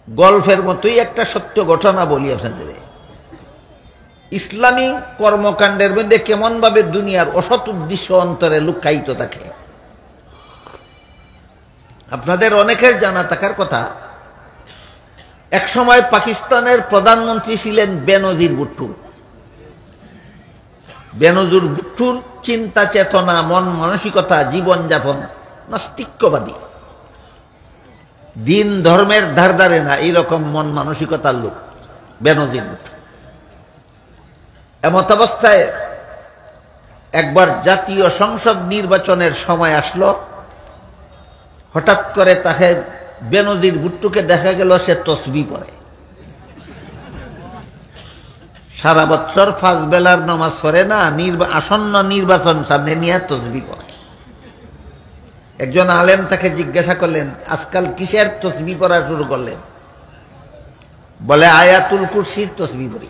গল্পের মতোই একটা সত্য ঘটনা বলি আপনাদের। ইসলামী কর্মকাণ্ডের মধ্যে কেমন ভাবে দুনিয়ার অসৎ উদ্দেশ্য অন্তরে লুকায়িত থাকে। আপনাদের অনেকের জানা থাকার কথা, এক সময় পাকিস্তানের প্রধানমন্ত্রী ছিলেন বেনজির ভুট্টো। বেনজির ভুট্টোর চিন্তা চেতনা, মন মানসিকতা, জীবনযাপন নাস্তিক্যবাদী, দিন ধর্মের ধারধারে না, এইরকম মন মানসিকতার লোক বেনজির ভুট্টো। এমত অবস্থায় একবার জাতীয় সংসদ নির্বাচনের সময় আসলো। হঠাৎ করে তাকে বেনজির ভুট্টোকে দেখা গেল সে তসবিহ পড়ে। সারা বছর 5 বেলার নামাজ পড়ে না, আসন্ন নির্বাচন সামনে নিয়ে তসবিহ পড়ে। একজন আলেম তাকে জিজ্ঞাসা করলেন, আজকাল কিসের তসবিহ পড়া শুরু করলেন? বলে আয়াতুল কুরসির তসবিহ পড়ি।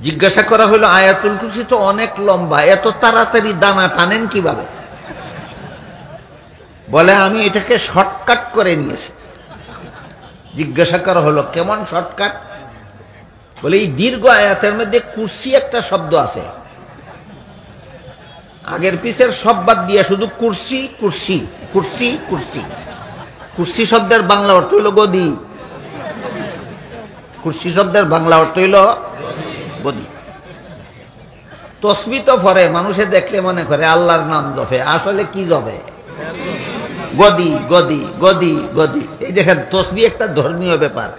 জিজ্ঞাসা করা হলো, আয়াতুল কুরসি তো অনেক লম্বা, এত তাড়াতাড়ি দানা টানেন কিভাবে? বলে আমি এটাকে শর্টকাট করে নিয়েছি। জিজ্ঞাসা করা হলো, কেমন শর্টকাট? বলে এই দীর্ঘ আয়াতের মধ্যে কুরসি একটা শব্দ আছে, আগের পিছের সব বাদ দিয়ে শুধু কুরসি কুরসি কুরসি কুরসি। কুরসি শব্দের বাংলা অর্থ হইল গদি। কুরসি শব্দের বাংলা অর্থ হইল গদি। তসবিহ তো পড়ে, মানুষে দেখলে মনে করে আল্লাহর নাম জপে, আসলে কি জপে? গদি গদি গদি গদি। এই দেখেন, তসবিহ একটা ধর্মীয় ব্যাপার।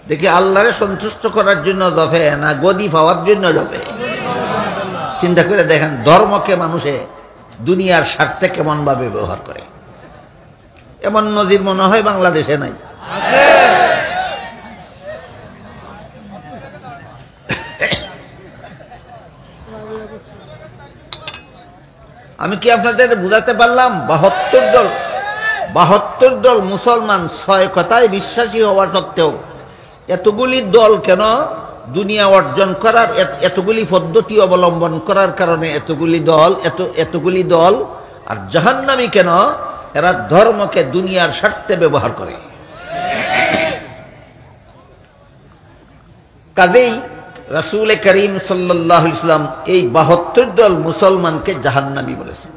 দেখি আল্লাহরে সন্তুষ্ট করার জন্য জপে না গদি পাওয়ার জন্য জপে? চিন্তা করে দেখেন, ধর্মকে মানুষে দুনিয়ার স্বার্থে কেমন ভাবে ব্যবহার করে। এমন নজির মনে হয় বাংলাদেশে নাই। আমি কি আপনাদের বুঝাতে পারলাম? 72 দল মুসলমান 6 কথায় বিশ্বাসী হওয়া সত্ত্বেও এতগুলি দল কেন দুনিয়া অর্জন করার, এতগুলি পদ্ধতি অবলম্বন করার কারণে এতগুলি দল আর জাহান্নামী কেন? এরা ধর্মকে দুনিয়ার স্বার্থে ব্যবহার করে। কাজেই রাসূল করিম সাল্লাল্লাহু আলাইহি ওয়াসাল্লাম এই 72 দল মুসলমানকে জাহান্নামী বলেছেন।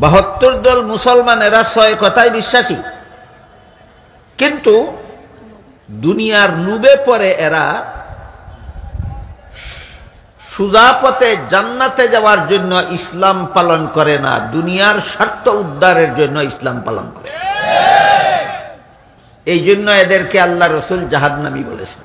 72 দল মুসলমান, এরা 6 কথায় বিশ্বাসী, কিন্তু দুনিয়ার লোভে পরে এরা সোজা পথে জান্নাতে যাওয়ার জন্য ইসলাম পালন করে না, দুনিয়ার স্বার্থ উদ্ধারের জন্য ইসলাম পালন করে। এই জন্য এদেরকে আল্লাহ রাসূল জাহান্নামী বলেছেন।